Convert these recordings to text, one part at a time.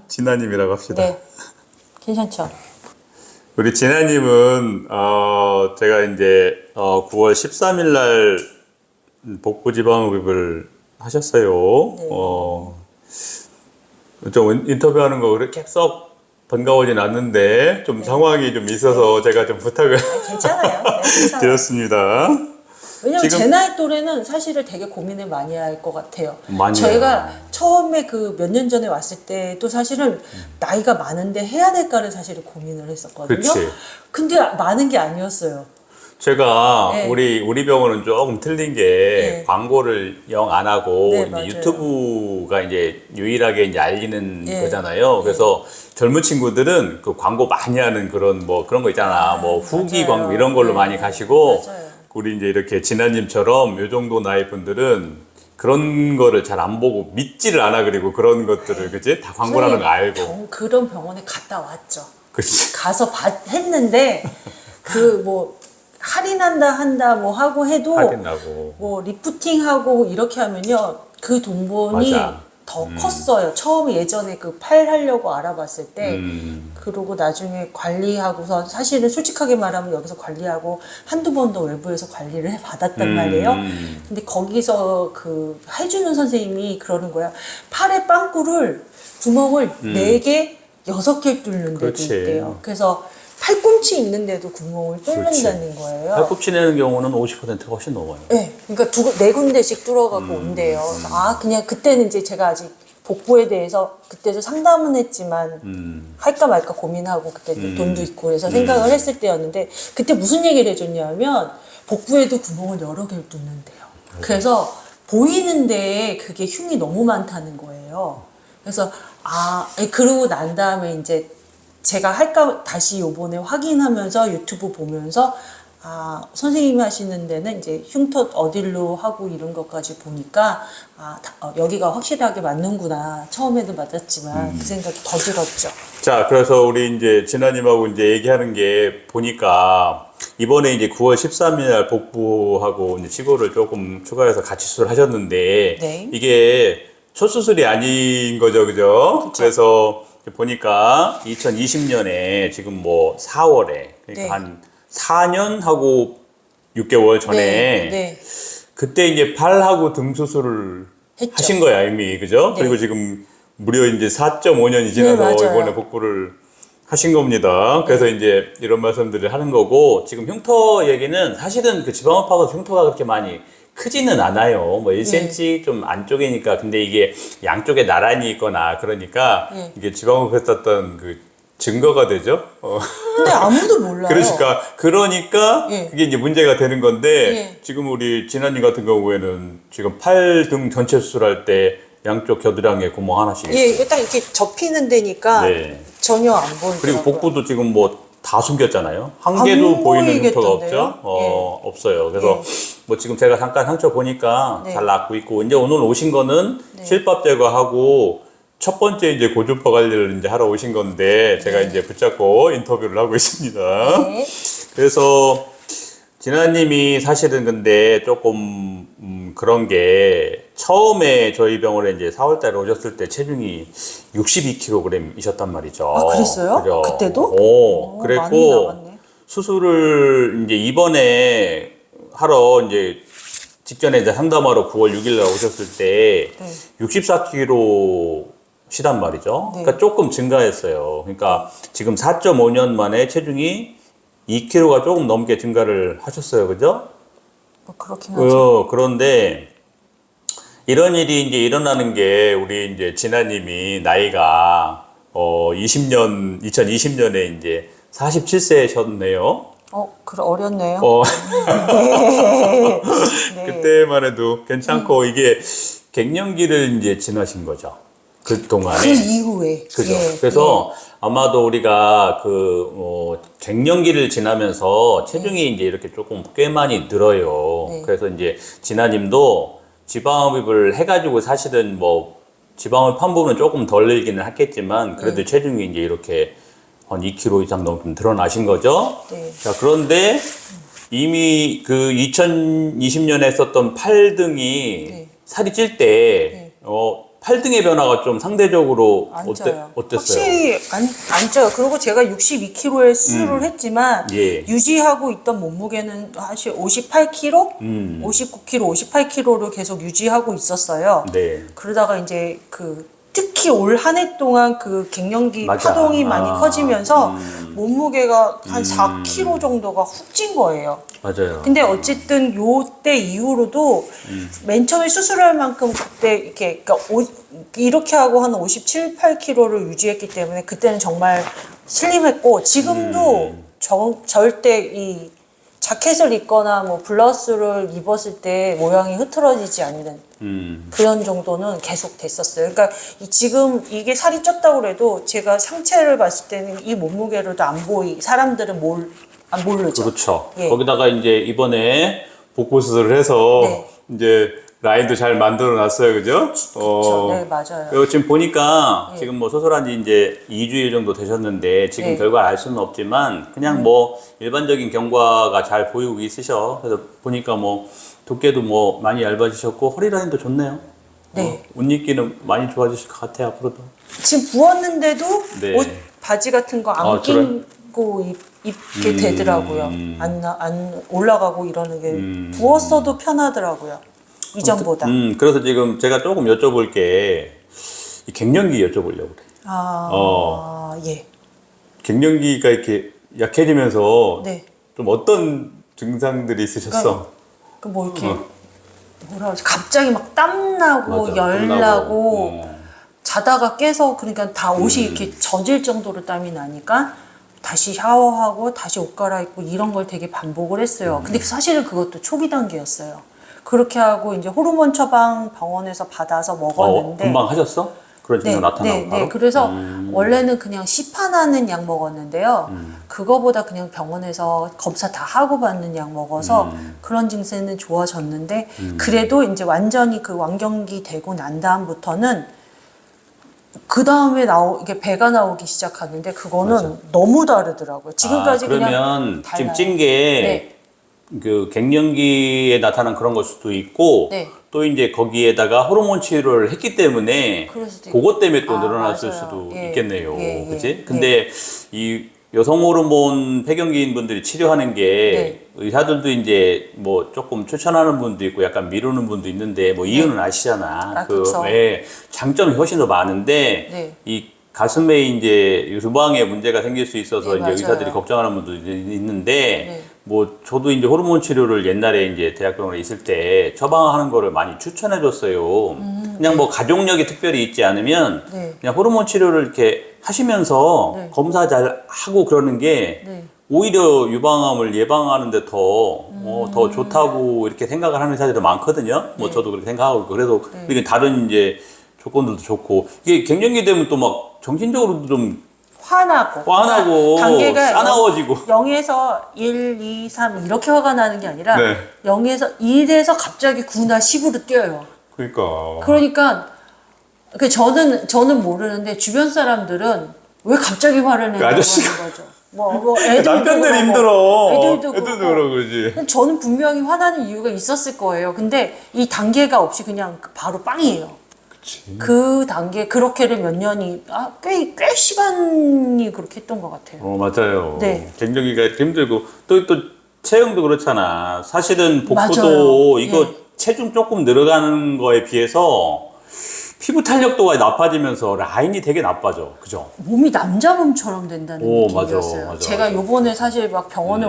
진아님이라고 합시다. 네. 괜찮죠? 우리 진아님은 제가 이제 9월 13일 날 복부 지방흡입을 하셨어요. 네. 좀 인터뷰하는 거 그렇게 썩 반가워진 않는데 좀 상황이 좀 있어서 제가 좀 부탁을 괜찮아요. 네, 괜찮아요. 드렸습니다. 왜냐면 지금- 제 나이 또래는 사실은 되게 고민을 많이 할 것 같아요. 많이 저희가 해요. 처음에 그 몇 년 전에 왔을 때도 사실은 나이가 많은데 해야 될까를 사실은 고민을 했었거든요. 그치. 근데 많은 게 아니었어요. 제가 네. 우리 병원은 조금 틀린 게 네. 광고를 영 안 하고 네, 이제 맞아요. 유튜브가 이제 유일하게 이제 알리는 네. 거잖아요. 그래서 젊은 친구들은 그 광고 많이 하는 그런 뭐 그런 거 있잖아. 뭐 후기 맞아요. 광고 이런 걸로 네. 많이 가시고 맞아요. 우리 이제 이렇게 진아님처럼 요 정도 나이 분들은 그런 거를 잘 안 보고 믿지를 않아. 그리고 그런 것들을 그지 다 광고라는 거 알고. 그런 병원에 갔다 왔죠. 그치. 가서 했는데 그 뭐 한다 뭐 하고 해도 하겠나고. 뭐 리프팅하고 이렇게 하면요 그 돈본이 맞아. 더 컸어요. 처음에 예전에 그 팔 하려고 알아봤을 때 그러고 나중에 관리하고서 사실은 솔직하게 말하면 여기서 관리하고 한두 번 더 외부에서 관리를 받았단 말이에요. 근데 거기서 그 해주는 선생님이 그러는 거야. 팔에 빵꾸를 구멍을 4개, 6개 뚫는 데도 그렇지. 있대요. 그래서 팔꿈치 있는데도 구멍을 뚫는다는 거예요. 팔꿈치 내는 경우는 50%가 훨씬 넘어요. 네, 그러니까 네 군데씩 뚫어갖고 온대요. 아, 그냥 그때는 이제 제가 아직 복부에 대해서 그때도 상담은 했지만 할까 말까 고민하고 그때 돈도 있고 그래서 생각을 했을 때였는데 그때 무슨 얘기를 해줬냐면 복부에도 구멍을 여러 개를 뚫는데요. 그래서 보이는데 그게 흉이 너무 많다는 거예요. 그래서 그러고 난 다음에 이제 제가 할까 다시 요번에 확인하면서 유튜브 보면서 선생님이 하시는 데는 이제 흉터 어딜로 하고 이런 것까지 보니까 여기가 확실하게 맞는구나. 처음에도 맞았지만 그 생각이 더 들었죠. 자, 그래서 우리 이제 진아님하고 이제 얘기하는 게 보니까 이번에 이제 9월 13일 날 복부하고 이제 치고를 조금 추가해서 같이 수술을 하셨는데 네. 이게 첫 수술이 아닌 거죠, 그죠? 그래서 보니까 2020년에 지금 뭐 4월에 그러니까 네. 한 4년 하고 6개월 전에 네. 그때 이제 팔하고 등 수술을 했죠. 하신 거야 이미 그죠? 네. 그리고 지금 무려 이제 4.5년이 지나서 네, 맞아요. 이번에 복부를 하신 겁니다. 그래서 이제 이런 말씀들을 하는 거고 지금 흉터 얘기는 사실은 그 지방흡입하고 흉터가 그렇게 많이 크지는 않아요. 뭐 1cm 좀 안쪽이니까 근데 이게 양쪽에 나란히 있거나 그러니까 이게 지방흡입했었던 그 증거가 되죠. 근데 아무도 몰라요. 그러니까 예. 그게 이제 문제가 되는 건데 예. 지금 우리 진아님 같은 경우에는 지금 팔 등 전체 수술할 때 양쪽 겨드랑이에 구멍 하나씩 예, 있어요. 이게 딱 이렇게 접히는 데니까 네. 전혀 안 보이더라고요. 그리고 복부도 지금 뭐 다 숨겼잖아요. 한 안 개도 보이는 흉터가 보이겠던데요? 없죠. 없어요. 그래서 뭐 지금 제가 잠깐 상처 보니까 네. 잘 낫고 있고 이제 오늘 오신 거는 실밥 제거하고 첫 번째 이제 고주파 관리를 이제 하러 오신 건데 제가 이제 붙잡고 인터뷰를 하고 있습니다. 네. 그래서 진아님이 사실은 근데 조금 그런 게 처음에 저희 병원에 이제 4월달에 오셨을 때 체중이 62kg이셨단 말이죠. 그랬어요? 그죠? 그때도? 많이 그랬고 나갔네. 수술을 이제 이번에 하러 이제 직전에 이제 상담하러 9월 6일 날 오셨을 때 64kg 시단 말이죠. 그러니까 조금 증가했어요. 그러니까 지금 4.5년 만에 체중이 2kg가 조금 넘게 증가를 하셨어요. 그죠? 뭐 그렇긴 하죠. 그런데 이런 일이 이제 일어나는 게 우리 이제 진아님이 나이가 2020년에 이제 47세셨네요. 그래 어렸네요. 네. 그때만 해도 괜찮고 이게 갱년기를 이제 지나신 거죠. 그 동안에. 그 이후에. 그죠. 예. 그래서 아마도 우리가 갱년기를 지나면서 체중이 이제 이렇게 조금 꽤 많이 늘어요. 그래서 이제 진아님도 지방흡입을 해가지고 사실은 뭐 지방흡입 한 부분은 조금 덜 늘기는 했겠지만 그래도 체중이 이제 이렇게 한 2kg 이상 넘게 드러나신 거죠. 네. 자, 그런데 이미 그 2020년에 했었던 팔등이 살이 찔 때, 팔등의 변화가 좀 상대적으로 안 쪄요. 어땠어요? 확실히 안 쪄요. 그리고 제가 62kg에 수술을 했지만 예. 유지하고 있던 몸무게는 사실 58kg, 59kg, 58kg를 계속 유지하고 있었어요. 네. 그러다가 이제 특히 올 한 해 동안 갱년기 맞아. 파동이 많이 커지면서 몸무게가 한 4kg 정도가 훅 찐 거예요. 맞아요. 근데 어쨌든 요때 이후로도 맨 처음에 수술할 만큼 그때 그러니까 이렇게 하고 한 57, 8kg를 유지했기 때문에 그때는 정말 슬림했고 지금도 절대 이 자켓을 입거나 뭐 블라우스를 입었을 때 모양이 흐트러지지 않는 그런 정도는 계속 됐었어요. 그러니까 지금 이게 살이 쪘다고 해도 제가 상체를 봤을 때는 이 몸무게로도 사람들은 안 모르죠. 그렇죠. 예. 거기다가 이제 이번에 복부 수술을 해서 네. 이제 라인도 잘 만들어 놨어요. 그죠? 그렇죠. 네, 맞아요. 그리고 지금 보니까 예. 지금 뭐 수술한 지 이제 2주일 정도 되셨는데 지금 네. 결과를 알 수는 없지만 그냥 뭐 일반적인 경과가 잘 보이고 있으셔. 그래서 보니까 뭐 두께도 뭐 많이 얇아지셨고 허리 라인도 좋네요. 네. 옷 입기는 많이 좋아지실 것 같아요. 앞으로도. 지금 부었는데도 네. 옷 바지 같은 거 안 아, 그래? 끼고 입게 되더라고요. 안 올라가고 이러는 게 부었어도 편하더라고요. 이전보다. 그래서 지금 제가 조금 여쭤볼 게 이 갱년기 여쭤보려고 그래. 예. 갱년기가 이렇게 약해지면서 네. 좀 어떤 증상들이 있으셨어? 뭐 이렇게 뭐라 그러지? 갑자기 막 땀나고 맞아, 열나고 땀나고. 자다가 깨서 그러니까 다 옷이 이렇게 젖을 정도로 땀이 나니까 다시 샤워하고 다시 옷 갈아입고 이런 걸 되게 반복을 했어요. 근데 사실은 그것도 초기 단계였어요. 그렇게 하고 이제 호르몬 처방 병원에서 받아서 먹었는데 금방 하셨어? 그런 증상 나타나고 바로? 네. 그래서 원래는 그냥 시판하는 약 먹었는데요. 그거보다 그냥 병원에서 검사 다 하고 받는 약 먹어서 그런 증세는 좋아졌는데 그래도 이제 완전히 그 완경기 되고 난 다음부터는 그 다음에 이게 배가 나오기 시작하는데 그거는 맞아. 너무 다르더라고요. 지금까지 그냥 그러면 지금 달라요. 찐 게 네. 그 갱년기에 나타난 그런 걸 수도 있고 네. 또 이제 거기에다가 호르몬 치료를 했기 때문에 그럴 수도 그것 때문에 또 아, 늘어났을 맞아요. 수도 예. 있겠네요. 예, 예. 그치? 근데 이 여성 호르몬 폐경기인 분들이 치료하는 게 의사들도 이제 뭐 조금 추천하는 분도 있고 약간 미루는 분도 있는데 뭐 이유는 아시잖아. 아, 그쵸. 장점이 훨씬 더 많은데 네. 이 가슴에 이제 유방에 문제가 생길 수 있어서 네, 이제 맞아요. 의사들이 걱정하는 분도 있는데 네. 뭐 저도 이제 호르몬 치료를 옛날에 이제 대학병원에 있을 때 처방하는 거를 많이 추천해 줬어요. 그냥 뭐 가족력이 특별히 있지 않으면 네. 그냥 호르몬 치료를 이렇게 하시면서 네. 검사 잘 하고 그러는 게 네. 오히려 유방암을 예방하는데 더 좋다고 이렇게 생각을 하는 의사들도 많거든요. 뭐 저도 그렇게 생각하고 있고 그래서 이게 다른 이제 조건들도 좋고 이게 갱년기 되면 또 막 정신적으로도 좀 화나고 단계가 싸나워지고 0에서 1, 2, 3 이렇게 화가 나는 게 아니라 네. 0에서 1에서 갑자기 9나 10으로 뛰어요. 그러니까 저는 모르는데 주변 사람들은 왜 갑자기 화를 내냐고 하는 거죠. 뭐 애들도 남편들이 그러고, 힘들어. 애들도 애들도 그러고. 그러고 그러지. 저는 분명히 화나는 이유가 있었을 거예요. 근데 이 단계가 없이 그냥 바로 빵이에요. 그 단계 그렇게를 몇 년이 꽤 시간이 그렇게 했던 것 같아요. 맞아요. 네. 갱년기가 이렇게 힘들고 또 체형도 그렇잖아. 사실은 복부도 맞아요. 이거 예. 체중 조금 늘어가는 거에 비해서 피부 탄력도가 나빠지면서 라인이 되게 나빠져. 그죠? 몸이 남자 몸처럼 된다는 오, 느낌이었어요. 맞아, 제가 맞아. 요번에 사실 막 병원에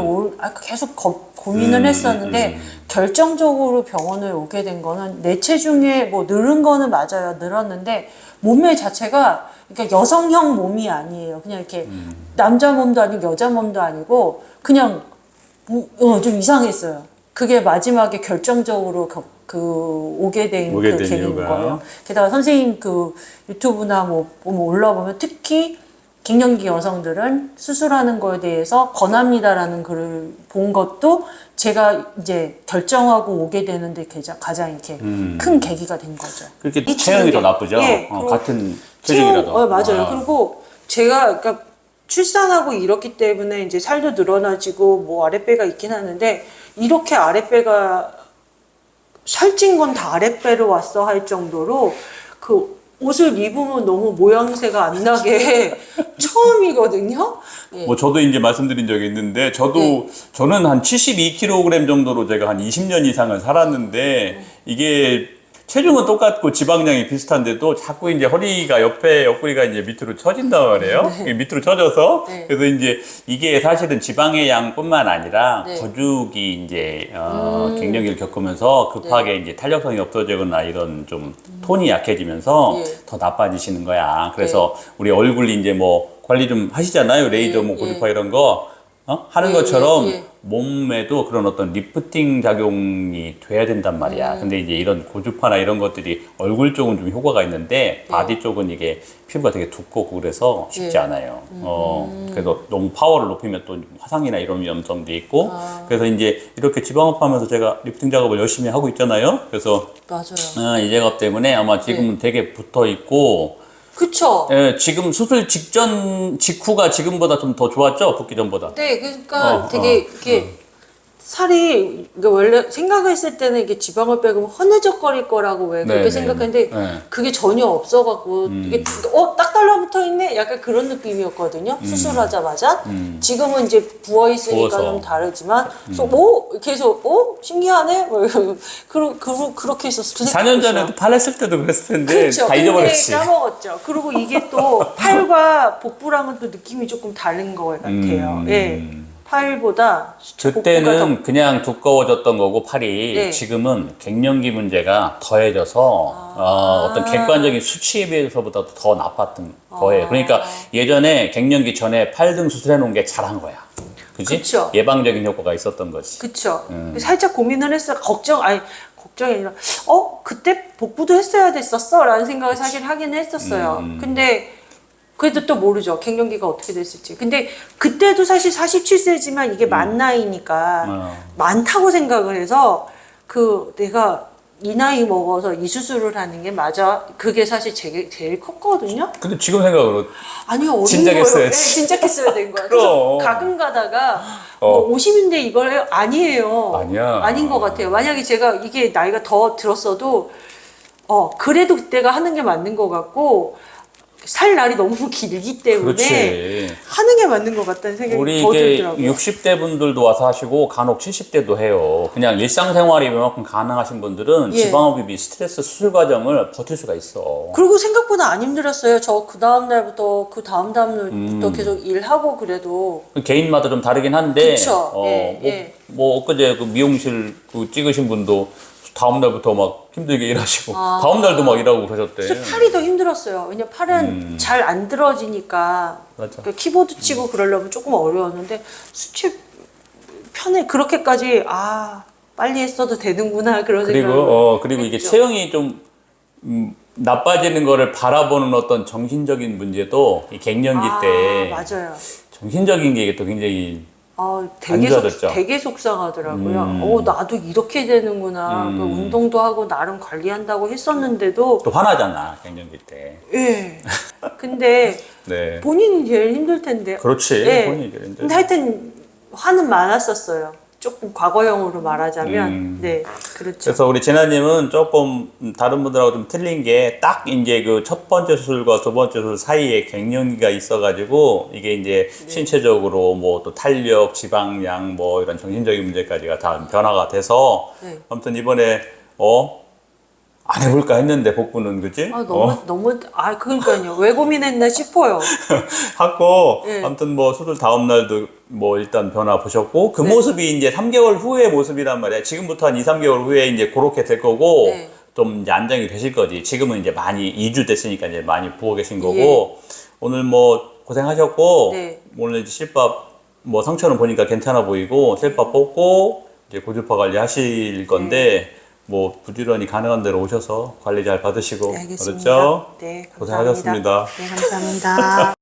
계속 고민을 했었는데 결정적으로 병원을 오게 된 거는 내 체중에 뭐 늘은 거는 맞아요. 늘었는데 몸매 자체가 그러니까 여성형 몸이 아니에요. 그냥 이렇게 남자 몸도 아니고 여자 몸도 아니고 그냥 좀 이상했어요. 그게 마지막에 결정적으로 오게 된 계기인 이유가. 거예요. 게다가 선생님 유튜브나 뭐 올라보면 특히 갱년기 여성들은 수술하는 거에 대해서 권합니다라는 글을 본 것도 제가 이제 결정하고 오게 되는데 가장 이렇게 큰 계기가 된 거죠. 그렇게 체형이 더 나쁘죠? 예, 같은 체중이라도. 맞아요. 그리고 제가 그러니까 출산하고 이렇기 때문에 이제 살도 늘어나지고 뭐 아랫배가 있긴 하는데 이렇게 아랫배가 살찐 건 다 아랫배로 왔어 할 정도로 옷을 입으면 너무 모양새가 안 나게 처음이거든요. 예. 뭐 저도 이제 말씀드린 적이 있는데 저는 한 72kg 정도로 제가 한 20년 이상을 살았는데 이게 체중은 똑같고 지방량이 비슷한데도 자꾸 이제 허리가 옆구리가 이제 밑으로 처진단 말이에요. 이게 밑으로 처져서 그래서 이제 이게 사실은 지방의 양뿐만 아니라 거죽이 이제 갱년기를 겪으면서 급하게 이제 탄력성이 없어지거나 이런 좀 톤이 약해지면서 더 나빠지시는 거야. 그래서 우리 얼굴 이제 뭐 관리 좀 하시잖아요. 레이저 뭐 고주파 이런 거 하는 것처럼 몸에도 그런 어떤 리프팅 작용이 돼야 된단 말이야. 근데 이제 이런 고주파나 이런 것들이 얼굴 쪽은 좀 효과가 있는데 바디 쪽은 이게 피부가 되게 두껍고 그래서 쉽지 않아요. 그래서 너무 파워를 높이면 또 화상이나 이런 위험성도 있고 그래서 이제 이렇게 지방업 하면서 제가 리프팅 작업을 열심히 하고 있잖아요. 그래서 맞아요. 이 작업 때문에 아마 지금은 되게 붙어 있고 그쵸? 예, 지금 수술 직후가 지금보다 좀 더 좋았죠? 붓기 전보다. 네, 그러니까 되게 이렇게 살이 그러니까 원래 생각했을 때는 이게 지방을 빼고 허느적거릴 거라고 왜 그렇게 생각했는데 그게 전혀 없어갖고 이게 딱 달라붙어 있네? 약간 그런 느낌이었거든요. 수술하자마자. 지금은 이제 부어 있으니까 좀 다르지만 그래서 계속 신기하네? 뭐 그렇게 했었어. 4년 전에도 팔 했을 때도 그랬을 텐데 그렇죠. 다 잊어버렸지. 근데 까먹었죠. 그리고 이게 또 팔과 복부랑은 또 느낌이 조금 다른 것 같아요. 예. 팔보다 그때는 그냥 두꺼워졌던 거고 팔이 지금은 갱년기 문제가 더해져서 어떤 객관적인 수치에 비해서보다 더 나빴던 거예요. 그러니까 예전에 갱년기 전에 팔 등 수술해 놓은 게 잘한 거야. 그치? 그쵸. 예방적인 효과가 있었던 거지. 그쵸. 살짝 고민을 했어요. 걱정이 아니라, 그때 복부도 했어야 됐었어? 라는 생각을 사실 하긴 했었어요. 근데, 그래도 또 모르죠. 갱년기가 어떻게 됐을지. 근데, 그때도 사실 47세지만 이게 만 나이니까, 많다고 생각을 해서, 내가 이 나이 먹어서 이 수술을 하는 게 맞아. 그게 사실 제일 컸거든요. 근데 지금 생각으로 아니요, 어린 진작했어야지. 거예요. 네, 진작했어야 된 거예요. 그래서 가끔 가다가 50인데 이걸 해요? 아니에요. 아니야. 아닌 것 같아요. 만약에 제가 이게 나이가 더 들었어도 그래도 그때가 하는 게 맞는 것 같고 살 날이 너무 길기 때문에 그렇지. 하는 게 맞는 것 같다는 생각이 우리 더 이게 들더라고요. 60대 분들도 와서 하시고 간혹 70대도 해요. 그냥 일상생활이 이만큼 가능하신 분들은 지방흡입이 스트레스 수술 과정을 버틸 수가 있어. 그리고 생각보다 안 힘들었어요. 저 그 다음 날부터 그 다음 날부터 계속 일하고 그래도 개인마다 좀 다르긴 한데 그쵸. 뭐 엊그제 그 미용실 그 찍으신 분도 다음 날부터 막 힘들게 일하시고 다음 날도 막 일하고 그러셨대. 그래서 팔이 더 힘들었어요. 왜냐 팔은 잘 안 들어지니까 맞아. 그러니까 키보드 치고 그러려면 조금 어려웠는데 수치 편해 그렇게까지 빨리 했어도 되는구나 그런 생각. 그리고 이게 체형이 좀 나빠지는 거를 바라보는 어떤 정신적인 문제도 이 갱년기 때 맞아요. 정신적인 게 또 굉장히 되게, 안 좋아졌죠. 되게 속상하더라고요. 나도 이렇게 되는구나. 그 운동도 하고 나름 관리한다고 했었는데도 또 화나잖아 갱년기 때. 예. 근데 네. 본인이 제일 힘들 텐데. 그렇지. 예. 본인이 제일 힘들지. 근데 하여튼 화는 많았었어요. 조금 과거형으로 말하자면. 네, 그렇죠. 그래서 우리 진아님은 조금 다른 분들하고 좀 틀린 게 딱 이제 그 첫 번째 수술과 두 번째 수술 사이에 갱년기가 있어가지고 이게 이제 신체적으로 뭐 또 탄력, 지방량 뭐 이런 정신적인 문제까지가 다 변화가 돼서 아무튼 이번에 안 해볼까 했는데 복부는 그치? 너무 그러니까요. 왜 고민했나 싶어요. 하고 아무튼 뭐 수술 다음 날도 뭐 일단 변화 보셨고 그 모습이 이제 3개월 후의 모습이란 말이야. 지금부터 한 2, 3개월 후에 이제 그렇게 될 거고 좀 이제 안정이 되실 거지. 지금은 이제 많이 2주 됐으니까 이제 많이 부어 계신 거고 오늘 뭐 고생하셨고 오늘 이제 실밥 뭐 상처는 보니까 괜찮아 보이고 실밥 뽑고 이제 고주파 관리 하실 건데 뭐 부지런히 가능한 대로 오셔서 관리 잘 받으시고 알겠습니다. 그렇죠? 네, 감사합니다. 고생하셨습니다. 네, 감사합니다.